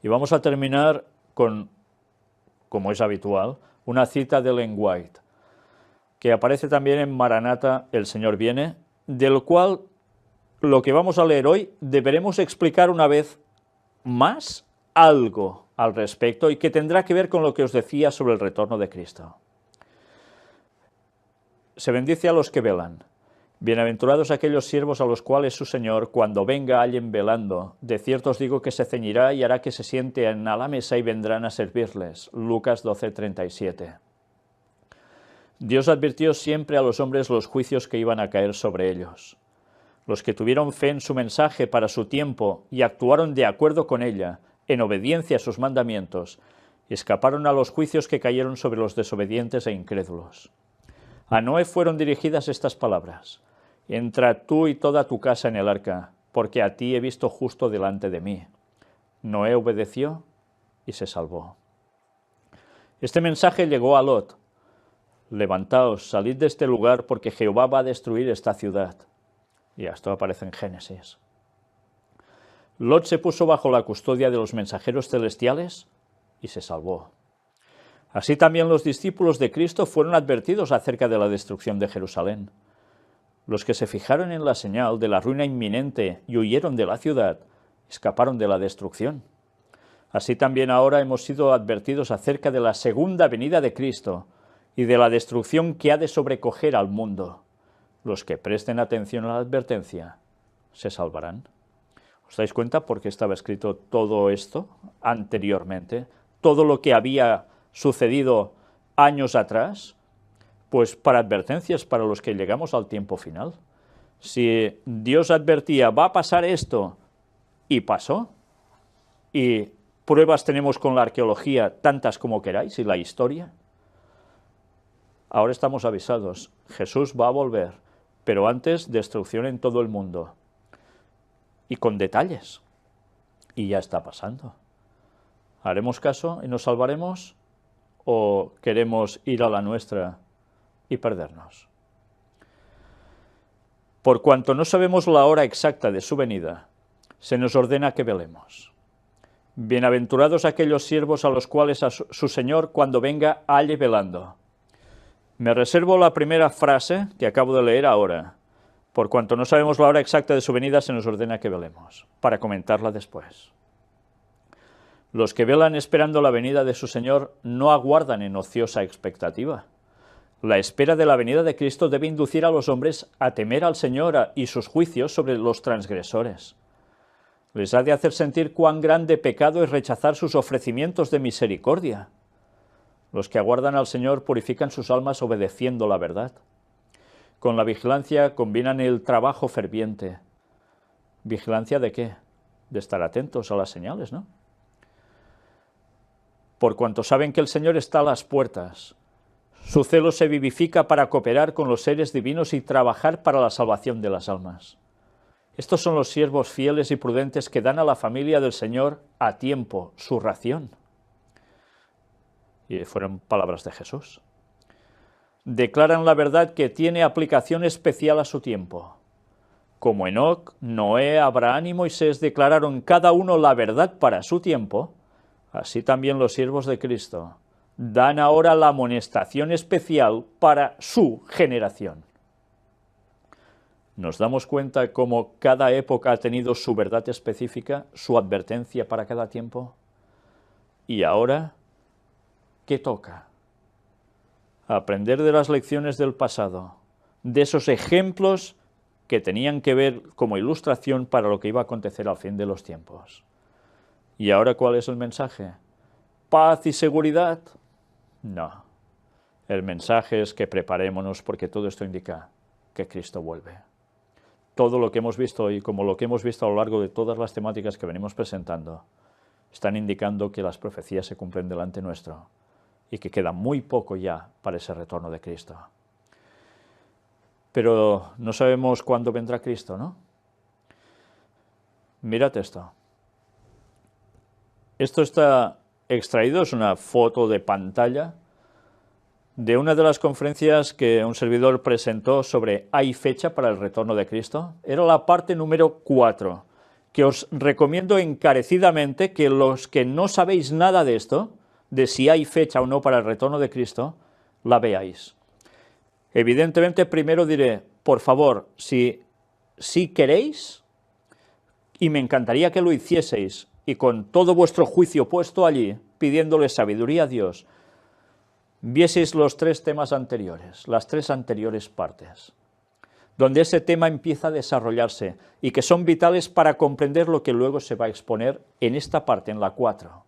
Y vamos a terminar con, como es habitual, una cita de Ellen White, que aparece también en Maranata, el Señor viene, del cual lo que vamos a leer hoy deberemos explicar una vez más algo al respecto y que tendrá que ver con lo que os decía sobre el retorno de Cristo. Se bendice a los que velan. Bienaventurados aquellos siervos a los cuales su Señor, cuando venga, hallen velando. De cierto os digo que se ceñirá y hará que se sienten a la mesa y vendrán a servirles. Lucas 12:37. Dios advirtió siempre a los hombres los juicios que iban a caer sobre ellos. Los que tuvieron fe en su mensaje para su tiempo y actuaron de acuerdo con ella, en obediencia a sus mandamientos, escaparon a los juicios que cayeron sobre los desobedientes e incrédulos. A Noé fueron dirigidas estas palabras: entra tú y toda tu casa en el arca, porque a ti he visto justo delante de mí. Noé obedeció y se salvó. Este mensaje llegó a Lot: levantaos, salid de este lugar, porque Jehová va a destruir esta ciudad. Y esto aparece en Génesis. Lot se puso bajo la custodia de los mensajeros celestiales y se salvó. Así también los discípulos de Cristo fueron advertidos acerca de la destrucción de Jerusalén. Los que se fijaron en la señal de la ruina inminente y huyeron de la ciudad, escaparon de la destrucción. Así también ahora hemos sido advertidos acerca de la segunda venida de Cristo y de la destrucción que ha de sobrecoger al mundo. Los que presten atención a la advertencia se salvarán. ¿Os dais cuenta por qué estaba escrito todo esto anteriormente? Todo lo que había sucedido años atrás, pues para advertencias para los que llegamos al tiempo final. Si Dios advertía, va a pasar esto, y pasó, y pruebas tenemos con la arqueología tantas como queráis, y la historia, ahora estamos avisados, Jesús va a volver, pero antes destrucción en todo el mundo, y con detalles, y ya está pasando. ¿Haremos caso y nos salvaremos? ¿O queremos ir a la nuestra y perdernos? Por cuanto no sabemos la hora exacta de su venida, se nos ordena que velemos. Bienaventurados aquellos siervos a los cuales su Señor, cuando venga, halle velando. Me reservo la primera frase que acabo de leer ahora. Por cuanto no sabemos la hora exacta de su venida, se nos ordena que velemos, para comentarla después. Los que velan esperando la venida de su Señor no aguardan en ociosa expectativa. La espera de la venida de Cristo debe inducir a los hombres a temer al Señor y sus juicios sobre los transgresores. Les ha de hacer sentir cuán grande pecado es rechazar sus ofrecimientos de misericordia. Los que aguardan al Señor purifican sus almas obedeciendo la verdad. Con la vigilancia combinan el trabajo ferviente. ¿Vigilancia de qué? De estar atentos a las señales, ¿no? Por cuanto saben que el Señor está a las puertas, su celo se vivifica para cooperar con los seres divinos y trabajar para la salvación de las almas. Estos son los siervos fieles y prudentes que dan a la familia del Señor a tiempo su ración. Y fueron palabras de Jesús. Declaran la verdad que tiene aplicación especial a su tiempo. Como Enoc, Noé, Abraham y Moisés declararon cada uno la verdad para su tiempo, así también los siervos de Cristo dan ahora la amonestación especial para su generación. ¿Nos damos cuenta cómo cada época ha tenido su verdad específica, su advertencia para cada tiempo? Y ahora, ¿qué toca? Aprender de las lecciones del pasado, de esos ejemplos que tenían que ver como ilustración para lo que iba a acontecer al fin de los tiempos. ¿Y ahora cuál es el mensaje? ¿Paz y seguridad? No. El mensaje es que preparémonos porque todo esto indica que Cristo vuelve. Todo lo que hemos visto hoy, como lo que hemos visto a lo largo de todas las temáticas que venimos presentando, están indicando que las profecías se cumplen delante nuestro y que queda muy poco ya para ese retorno de Cristo. Pero no sabemos cuándo vendrá Cristo, ¿no? Mirad esto. Esto está extraído, es una foto de pantalla de una de las conferencias que un servidor presentó sobre ¿hay fecha para el retorno de Cristo? Era la parte número 4, que os recomiendo encarecidamente que los que no sabéis nada de esto, de si hay fecha o no para el retorno de Cristo, la veáis. Evidentemente, primero diré, por favor, si queréis, y me encantaría que lo hicieseis, y con todo vuestro juicio puesto allí, pidiéndole sabiduría a Dios, vieseis los 3 temas anteriores, las 3 anteriores partes, donde ese tema empieza a desarrollarse y que son vitales para comprender lo que luego se va a exponer en esta parte, en la 4,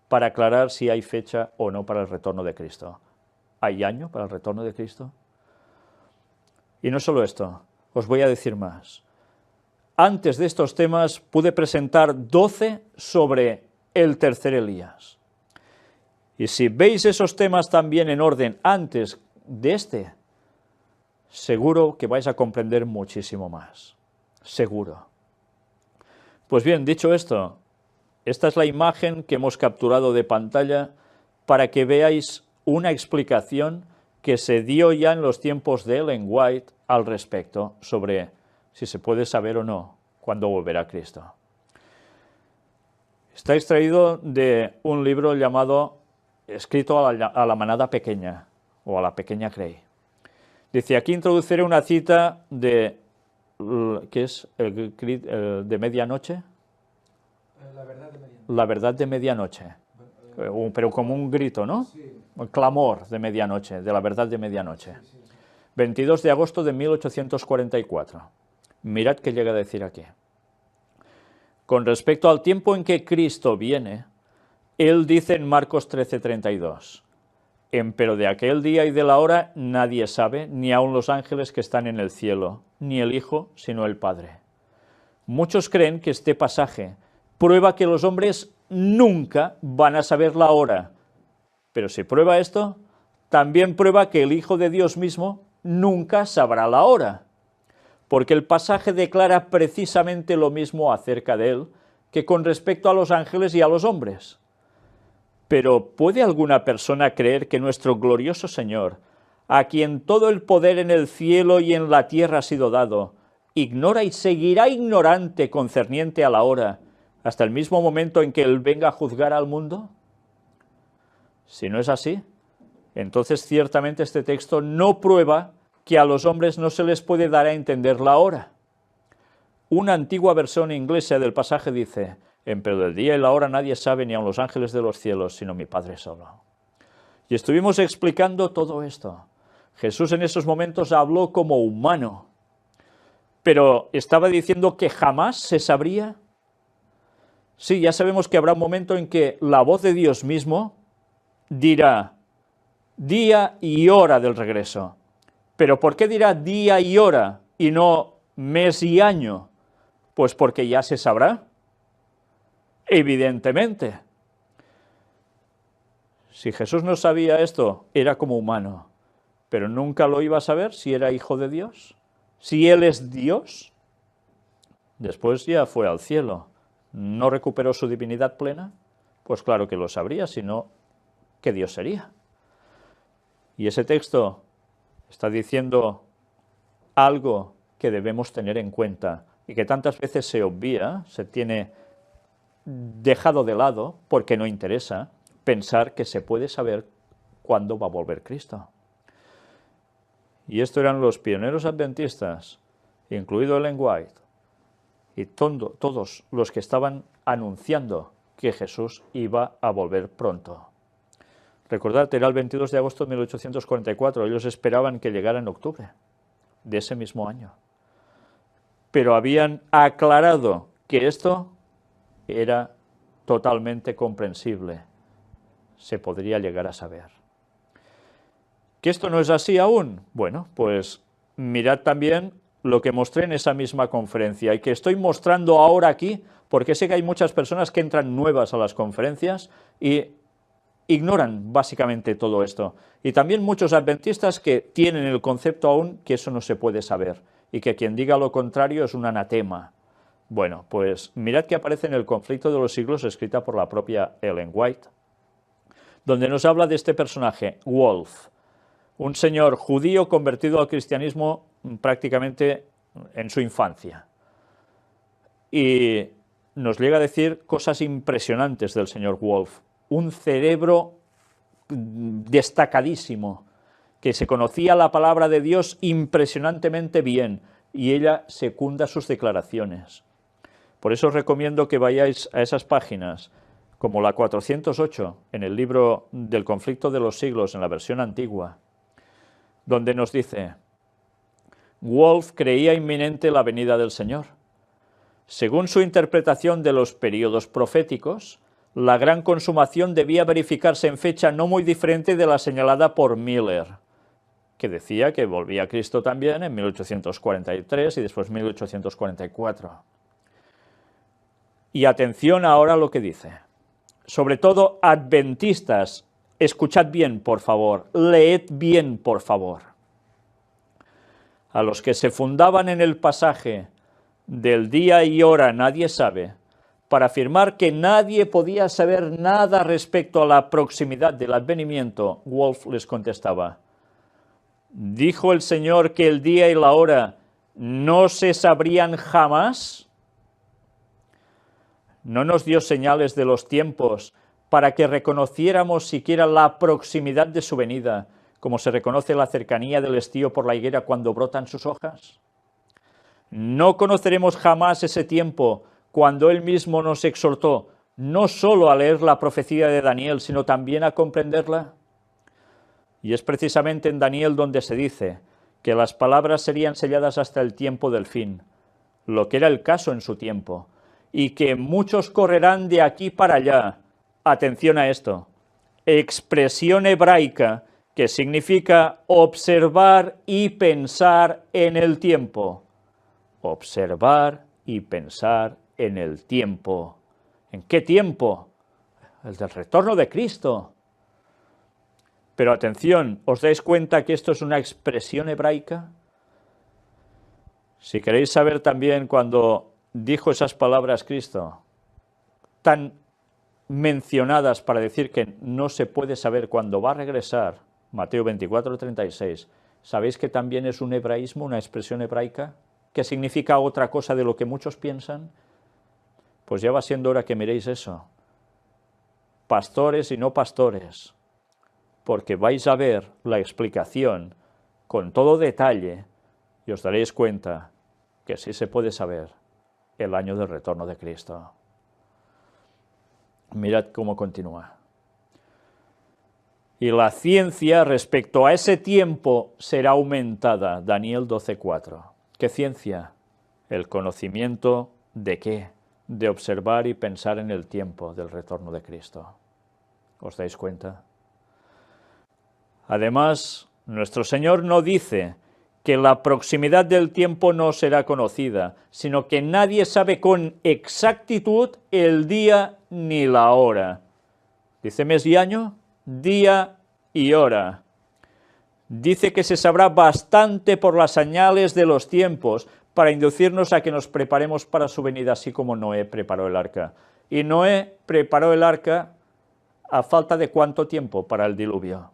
para aclarar si hay fecha o no para el retorno de Cristo. ¿Hay año para el retorno de Cristo? Y no solo esto, os voy a decir más. Antes de estos temas pude presentar 12 sobre el tercer Elías. Y si veis esos temas también en orden antes de este, seguro que vais a comprender muchísimo más. Seguro. Pues bien, dicho esto, esta es la imagen que hemos capturado de pantalla para que veáis una explicación que se dio ya en los tiempos de Ellen White al respecto, sobre si se puede saber o no cuándo volverá Cristo. Está extraído de un libro llamado Escrito a la manada pequeña, o a la pequeña Crey. Dice, aquí introduciré una cita de, ¿qué es? ¿De medianoche? La verdad de medianoche. La verdad de medianoche. Pero como un grito, ¿no? Sí. Un clamor de medianoche, de la verdad de medianoche. Sí. 22 de agosto de 1844. Mirad qué llega a decir aquí. Con respecto al tiempo en que Cristo viene, él dice en Marcos 13:32, empero de aquel día y de la hora nadie sabe, ni aun los ángeles que están en el cielo, ni el Hijo, sino el Padre. Muchos creen que este pasaje prueba que los hombres nunca van a saber la hora, pero si prueba esto, también prueba que el Hijo de Dios mismo nunca sabrá la hora, porque el pasaje declara precisamente lo mismo acerca de él que con respecto a los ángeles y a los hombres. Pero ¿puede alguna persona creer que nuestro glorioso Señor, a quien todo el poder en el cielo y en la tierra ha sido dado, ignora y seguirá ignorante concerniente a la hora, hasta el mismo momento en que Él venga a juzgar al mundo? Si no es así, entonces ciertamente este texto no prueba que a los hombres no se les puede dar a entender la hora. Una antigua versión inglesa del pasaje dice, empero del día y la hora nadie sabe, ni aun los ángeles de los cielos, sino mi Padre solo. Y estuvimos explicando todo esto. Jesús en esos momentos habló como humano, pero ¿estaba diciendo que jamás se sabría? Sí, ya sabemos que habrá un momento en que la voz de Dios mismo dirá día y hora del regreso. ¿Pero por qué dirá día y hora y no mes y año? Pues porque ya se sabrá. Evidentemente. Si Jesús no sabía esto, era como humano, pero nunca lo iba a saber si era hijo de Dios. Si Él es Dios, después ya fue al cielo. ¿No recuperó su divinidad plena? Pues claro que lo sabría, si no, ¿qué Dios sería? Y ese texto está diciendo algo que debemos tener en cuenta y que tantas veces se obvia, se tiene dejado de lado porque no interesa pensar que se puede saber cuándo va a volver Cristo. Y esto eran los pioneros adventistas, incluido Ellen White, y todos los que estaban anunciando que Jesús iba a volver pronto. Recordad, era el 22 de agosto de 1844, ellos esperaban que llegara en octubre de ese mismo año. Pero habían aclarado que esto era totalmente comprensible, se podría llegar a saber. ¿Que esto no es así aún? Bueno, pues mirad también lo que mostré en esa misma conferencia y que estoy mostrando ahora aquí, porque sé que hay muchas personas que entran nuevas a las conferencias y ignoran básicamente todo esto. Y también muchos adventistas que tienen el concepto aún que eso no se puede saber y que quien diga lo contrario es un anatema. Bueno, pues mirad que aparece en El conflicto de los siglos, escrita por la propia Ellen White, donde nos habla de este personaje, Wolf, un señor judío convertido al cristianismo prácticamente en su infancia. Y nos llega a decir cosas impresionantes del señor Wolf. Un cerebro destacadísimo, que se conocía la palabra de Dios impresionantemente bien, y ella secunda sus declaraciones. Por eso os recomiendo que vayáis a esas páginas, como la 408, en el libro del conflicto de los siglos, en la versión antigua, donde nos dice: Wolf creía inminente la venida del Señor. Según su interpretación de los períodos proféticos, la gran consumación debía verificarse en fecha no muy diferente de la señalada por Miller, que decía que volvía Cristo también en 1843 y después 1844. Y atención ahora a lo que dice. Sobre todo, adventistas, escuchad bien, por favor, leed bien, por favor. A los que se fundaban en el pasaje del día y hora nadie sabe, para afirmar que nadie podía saber nada respecto a la proximidad del advenimiento, Wolf les contestaba: ¿dijo el Señor que el día y la hora no se sabrían jamás? ¿No nos dio señales de los tiempos para que reconociéramos siquiera la proximidad de su venida, como se reconoce la cercanía del estío por la higuera cuando brotan sus hojas? No conoceremos jamás ese tiempo cuando Él mismo nos exhortó no solo a leer la profecía de Daniel, sino también a comprenderla. Y es precisamente en Daniel donde se dice que las palabras serían selladas hasta el tiempo del fin, lo que era el caso en su tiempo, y que muchos correrán de aquí para allá. Atención a esto, expresión hebraica que significa observar y pensar en el tiempo. Observar y pensar en el tiempo. ¿En qué tiempo? El del retorno de Cristo. Pero atención, ¿os dais cuenta que esto es una expresión hebraica? Si queréis saber también cuando dijo esas palabras Cristo, tan mencionadas para decir que no se puede saber cuándo va a regresar, Mateo 24:36, ¿sabéis que también es un hebraísmo, una expresión hebraica? ¿Que significa otra cosa de lo que muchos piensan? Pues ya va siendo hora que miréis eso. Pastores y no pastores, porque vais a ver la explicación con todo detalle y os daréis cuenta que sí se puede saber el año del retorno de Cristo. Mirad cómo continúa. Y la ciencia respecto a ese tiempo será aumentada. Daniel 12:4. ¿Qué ciencia? El conocimiento ¿de qué? De observar y pensar en el tiempo del retorno de Cristo. ¿Os dais cuenta? Además, nuestro Señor no dice que la proximidad del tiempo no será conocida, sino que nadie sabe con exactitud el día ni la hora. ¿Dice mes y año? Día y hora. Dice que se sabrá bastante por las señales de los tiempos para inducirnos a que nos preparemos para su venida, así como Noé preparó el arca. Y Noé preparó el arca a falta de ¿cuánto tiempo para el diluvio?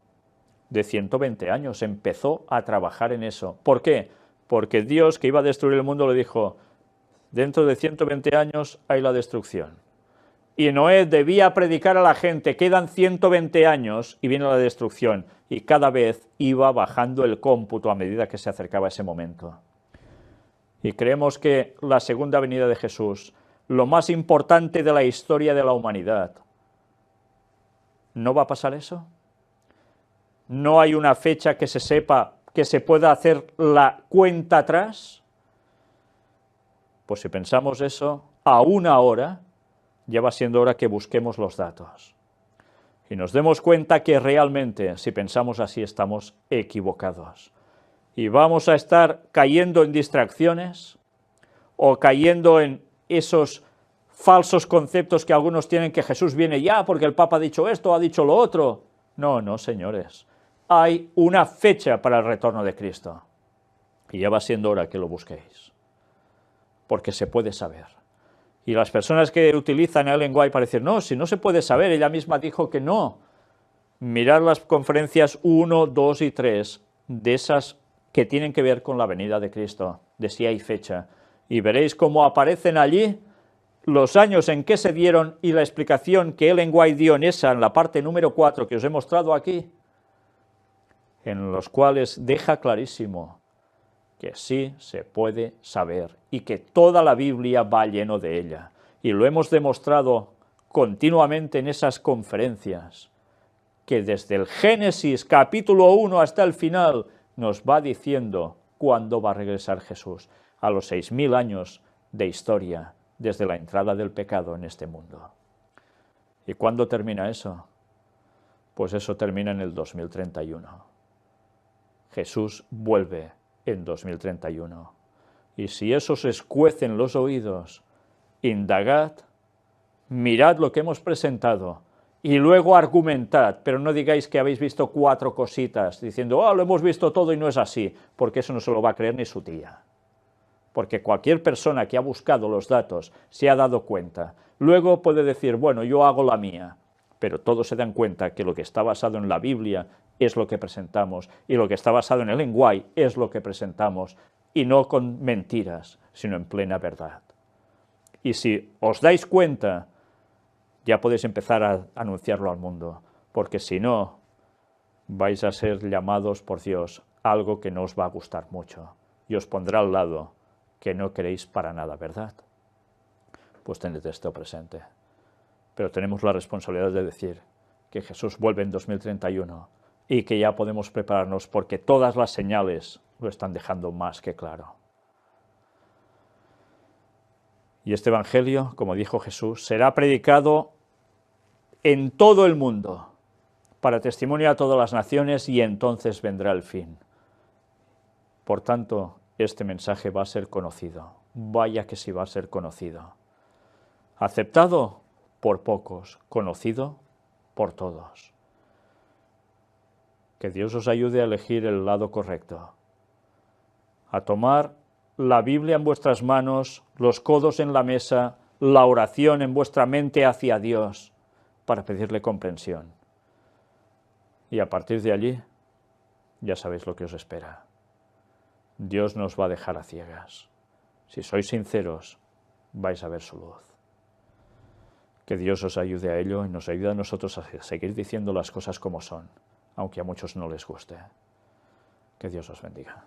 De 120 años, empezó a trabajar en eso. ¿Por qué? Porque Dios, que iba a destruir el mundo, le dijo: dentro de 120 años hay la destrucción. Y Noé debía predicar a la gente: quedan 120 años y viene la destrucción. Y cada vez iba bajando el cómputo a medida que se acercaba ese momento. Y creemos que la segunda venida de Jesús, lo más importante de la historia de la humanidad, ¿no va a pasar eso? ¿No hay una fecha que se sepa, que se pueda hacer la cuenta atrás? Pues si pensamos eso, aún ahora, ya va siendo hora que busquemos los datos. Y nos demos cuenta que realmente, si pensamos así, estamos equivocados. Y vamos a estar cayendo en distracciones o cayendo en esos falsos conceptos que algunos tienen, que Jesús viene ya porque el Papa ha dicho esto, ha dicho lo otro. No, no, señores. Hay una fecha para el retorno de Cristo. Y ya va siendo hora que lo busquéis. Porque se puede saber. Y las personas que utilizan el lenguaje para decir, no, si no se puede saber, ella misma dijo que no. Mirad las conferencias 1, 2 y 3 de esas que tienen que ver con la venida de Cristo, de si hay fecha. Y veréis cómo aparecen allí los años en que se dieron y la explicación que Ellen White dio en la parte número 4 que os he mostrado aquí, en los cuales deja clarísimo que sí se puede saber y que toda la Biblia va lleno de ella. Y lo hemos demostrado continuamente en esas conferencias, que desde el Génesis capítulo 1 hasta el final nos va diciendo cuándo va a regresar Jesús, a los 6000 años de historia desde la entrada del pecado en este mundo. ¿Y cuándo termina eso? Pues eso termina en el 2031. Jesús vuelve en 2031. Y si eso os escuece en los oídos, indagad, mirad lo que hemos presentado y luego argumentad, pero no digáis que habéis visto 4 cositas, diciendo, lo hemos visto todo y no es así, porque eso no se lo va a creer ni su tía. Porque cualquier persona que ha buscado los datos se ha dado cuenta. Luego puede decir, bueno, yo hago la mía, pero todos se dan cuenta que lo que está basado en la Biblia es lo que presentamos, y lo que está basado en Ellen White es lo que presentamos, y no con mentiras, sino en plena verdad. Y si os dais cuenta, ya podéis empezar a anunciarlo al mundo, porque si no, vais a ser llamados por Dios a algo que no os va a gustar mucho, y os pondrá al lado que no queréis para nada, ¿verdad? Pues tened esto presente. Pero tenemos la responsabilidad de decir que Jesús vuelve en 2031 y que ya podemos prepararnos porque todas las señales lo están dejando más que claro. Y este Evangelio, como dijo Jesús, será predicado en todo el mundo para testimonio a todas las naciones y entonces vendrá el fin. Por tanto, este mensaje va a ser conocido. Vaya que sí va a ser conocido. Aceptado por pocos, conocido por todos. Que Dios os ayude a elegir el lado correcto, a tomar la Biblia en vuestras manos, los codos en la mesa, la oración en vuestra mente hacia Dios, para pedirle comprensión. Y a partir de allí, ya sabéis lo que os espera. Dios nos va a dejar a ciegas. Si sois sinceros, vais a ver su luz. Que Dios os ayude a ello y nos ayude a nosotros a seguir diciendo las cosas como son, aunque a muchos no les guste. Que Dios os bendiga.